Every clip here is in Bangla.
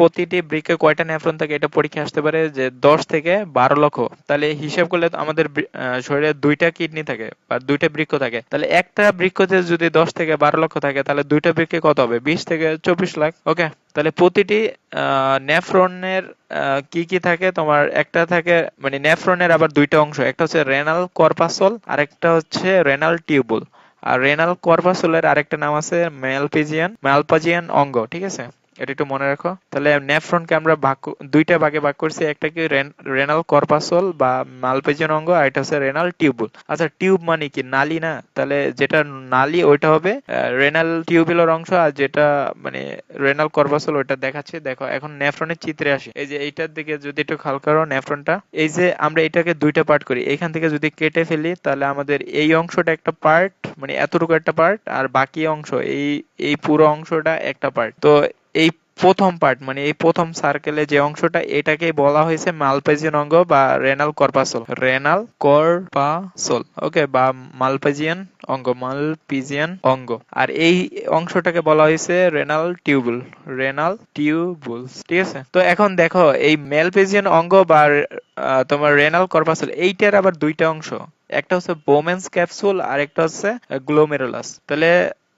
প্রতিটি বৃক্কে কয়টা নেফ্রন থাকে এটা পরীক্ষা আসতে পারে যে 10 থেকে 12 লক্ষ। তাহলে হিসাব করলে তো আমাদের শরীরে দুইটা কিডনি থাকে বা দুইটা বৃক্ক থাকে, তাহলে একটা বৃক্কতে যদি 10 থেকে 12 লক্ষ থাকে তাহলে দুইটা বৃক্কে কত হবে? 20 থেকে 24 লাখ। ওকে, তাহলে প্রতিটি নেফ্রনের কি কি থাকে? তোমার একটা থাকে মানে নেফ্রনের আবার দুইটা অংশ, একটা হচ্ছে রেনাল কর্পাসল আর একটা হচ্ছে রেনাল টিউবুল। আর রেনাল কর্পাসলের আরেকটা নাম আছে ম্যালপাজিয়ান অঙ্গ। ঠিক আছে, এটা একটু মনে রাখো। তাহলে নেফ্রনকে আমরা দুইটা ভাগে ভাগ করছি, একটা কি রেনাল কর্পাসল বা মালপেজিয়ান অঙ্গ, আর এটা হচ্ছে রেনাল টিউবুল। আচ্ছা, টিউব মানে কি? নালী না? তাহলে যেটা নালী ওইটা হবে রেনাল টিউবুলার অংশ, আর যেটা মানে রেনাল কর্পাসল ওইটা দেখাচ্ছে। দেখো এখন নেফ্রনের চিত্রে আসি, এই যে এইটার দিকে যদি একটু খেয়াল করো নেফ্রনটা, এই যে আমরা এটাকে দুইটা পার্ট করি, এখান থেকে যদি কেটে ফেলি তাহলে আমাদের এই অংশটা একটা পার্ট, মানে এতটুকু একটা পার্ট, আর বাকি অংশ এই এই পুরো অংশটা একটা পার্ট। তো এই প্রথম পার্ট মানে এই প্রথম সার্কেলে যে অংশটা, এটাকে বলা হয়েছে মালপেজিয়ান অঙ্গ বা রেনাল কর্পাসল। ওকে, বা মালপিজিয়ান অঙ্গ। আর এই অংশটাকে বলা হয়েছে রেনাল টিউবুল। ঠিক আছে, তো এখন দেখো এই মালপেজিয়ান অঙ্গ বা তোমার রেনাল কর্পাসল এইটার আবার দুইটা অংশ, একটা হচ্ছে বোমেন্স ক্যাপসুল আর একটা হচ্ছে গ্লোমেরুলাস। তাহলে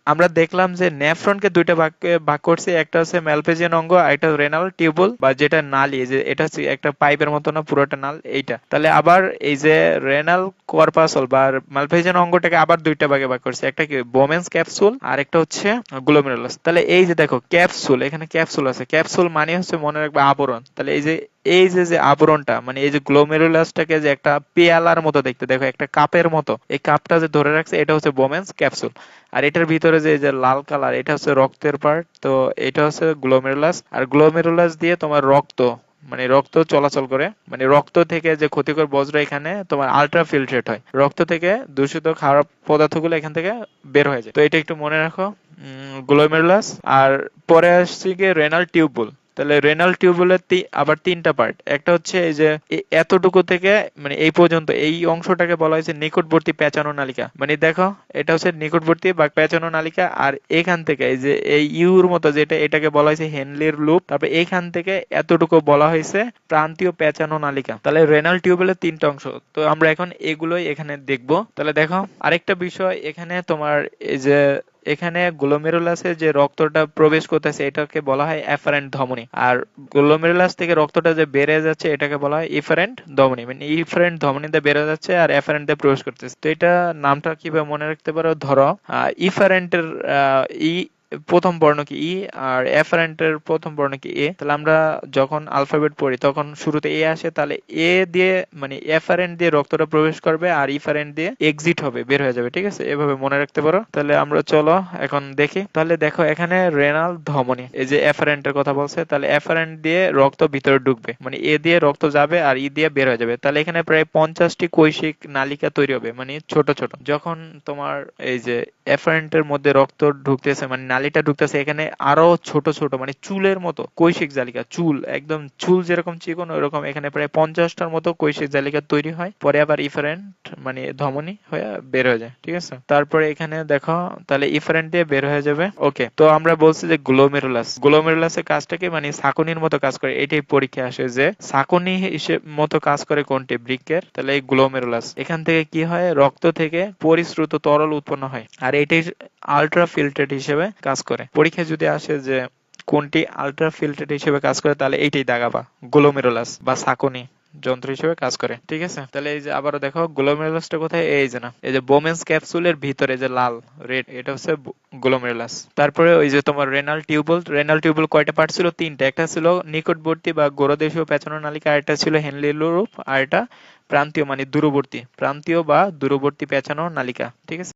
আমরা দেখলাম যে নেফ্রনকে দুইটা ভাগে ভাগ করছে, একটা হচ্ছে ম্যালপেজিয়ান অঙ্গ আর একটা রেনাল টিউবুল বা যেটা নালী, যে এটা হচ্ছে একটা পাইপের মতো না, পুরোটা নাল এইটা। তাহলে আবার এই যে রেনাল কর্পাসল বা ম্যালপেজিয়ান অঙ্গটাকে আবার দুইটা ভাগে ভাগ করছে, একটা কি বোমেন্স ক্যাপসুল আর একটা হচ্ছে গ্লোমেরুলাস। তাহলে এই যে দেখো ক্যাপসুল, এখানে ক্যাপসুল আছে, ক্যাপসুল মানে হচ্ছে মনে রাখবে আবরণ। তাহলে এই যে আবরণটা মানে এই যে গ্লোমেরুলাসটাকে যে একটা পেয়ালার মতো দেখতে, দেখো একটা কাপের মতো, এই কাপটা যে ধরে রাখছে এটা হচ্ছে বোমেন্স ক্যাপসুল। আর এটার ভিতরে যে এই যে লাল কালার, এটা হচ্ছে রক্তের পার্ট, তো এটা হচ্ছে গ্লোমেরুলাস। আর গ্লোমেরুলাস দিয়ে তোমার রক্ত চলাচল করে, মানে রক্ত থেকে যে ক্ষতিকর বজ্র এখানে তোমার আলট্রা ফিল্ট্রেট হয়, রক্ত থেকে দূষিত খারাপ পদার্থগুলো এখান থেকে বের হয়ে যায়। তো এটা একটু মনে রাখো, গ্লোমেরুলাস। আর পরে আসছে গিয়ে রেনাল টিউবুল। তাহলে রেনাল টিউবুলের আবার তিনটা পার্ট, একটা হচ্ছে এই যে এতটুকু থেকে মানে এই পর্যন্ত এই অংশটাকে বলা হয়েছে নিকটবর্তী পেঁচানো নালিকা। মানে দেখো এটা হচ্ছে নিকটবর্তী বা পেঁচানো নালিকা, আর এখান থেকে এই যে এই ইউর মতো যেটা, এটাকে বলা হয়েছে হেনলির লুপ। তারপর এখান থেকে এতটুকু বলা হয়েছে প্রান্তীয় পেঁচানো নালিকা। তাহলে রেনাল টিউবুলের তিনটা অংশ, তো আমরা এখন এগুলোই এখানে দেখবো। তাহলে দেখো আরেকটা বিষয় এখানে তোমার এই যে এখানে গ্লোমেরুলাসে যে রক্তটা প্রবেশ করতেছে এটাকে বলা হয় এফারেন্ট ধমনী, আর গ্লোমেরুলাস থেকে রক্তটা যে বেড়ে যাচ্ছে এটাকে বলা হয় ইফারেন্ট ধমনী। মানে ইফারেন্ট ধমনীতে বেড়ে যাচ্ছে আর এফারেন্ট দিয়ে প্রবেশ করতেছে। তো এটা নামটা কিভাবে মনে রাখতে পারো? ধরো ইফারেন্টের ই প্রথম বর্ণ কি ই, আর এফারেন্টের প্রথম বর্ণ কি এ। তাহলে আমরা যখন আলফাবেট পড়ি তখন শুরুতে এ আসে, তাহলে এ দিয়ে মানে এফারেন্ট দিয়ে রক্তটা প্রবেশ করবে আর ইফারেন্ট দিয়ে এক্সিট হবে, বের হয়ে যাবে। ঠিক আছে, এভাবে মনে রাখতে পারো। তাহলে আমরা চলো এখন দেখি। তাহলে দেখো এখানে রেনাল ধমনী, এই যে এফারেন্টের কথা বলছে, তাহলে এফারেন্ট দিয়ে রক্ত ভিতরে ঢুকবে, মানে এ দিয়ে রক্ত যাবে আর ই দিয়ে বের হয়ে যাবে। তাহলে এখানে প্রায় 50টি কৈশিক নালিকা তৈরি হবে, মানে ছোট ছোট। যখন তোমার এই যে এফারেন্টের মধ্যে রক্ত ঢুকতেছে মানে নালীটা ঢুকতেছে, এখানে আরো ছোট ছোট মানে চুলের মতো কৈশিক জালিকা, চুল একদম চুল যেরকম চিকন ওইরকম এখানে প্রায় 50টার মতো কৈশিক জালিকা তৈরি হয়, পরে আবার ইফারেন্ট মানে ধমনী হয়ে বের হয়ে যায়। ঠিক আছে, তারপরে এখানে দেখো তাহলে ইফারেন্ট দিয়ে বের হয়ে যাবে। ওকে, তো আমরা বলছি যে গ্লোমেরুলাসের কাজটা কি, মানে ছাঁকনির মতো কাজ করে। এটাই পরীক্ষা আসে যে ছাঁকনি হিসেবে মতো কাজ করে কোনটি বৃক্কের। তাহলে এই গ্লোমেরুলাস, এখান থেকে কি হয়? রক্ত থেকে পরিশ্রুত তরল উৎপন্ন হয়, আর এটাই আলট্রা ফিল্ট্রেট হিসেবে কাজ করে। পরীক্ষায় যদি আসে যে কোনটি আলট্রা ফিল্ট্রেট হিসেবে কাজ করে, তাহলে এইটাই দাগাবা, গ্লোমেরুলাস বা ছাঁকনি যন্ত্র হিসেবে কাজ করে। ঠিক আছে, তাহলে এই যে আবারও দেখো গ্লোমেরুলাসটা কোথায়, এই যে না, এই যে বোমেন্স ক্যাপসুলের ভিতরে যে লাল রেড, এটা হচ্ছে গ্লোমেরুলাস। তারপরে ওই যে তোমার রেনাল টিউবুল কয়টা পার্ট ছিল? তিনটা। একটা ছিল নিকটবর্তী বা গোড়দেশীয় পেঁচানো নালিকা, আর একটা ছিল হেনলি লুপ, আর এটা প্রান্তীয় মানে দূরবর্তী বা দূরবর্তী পেঁচানো নালিকা। ঠিক আছে।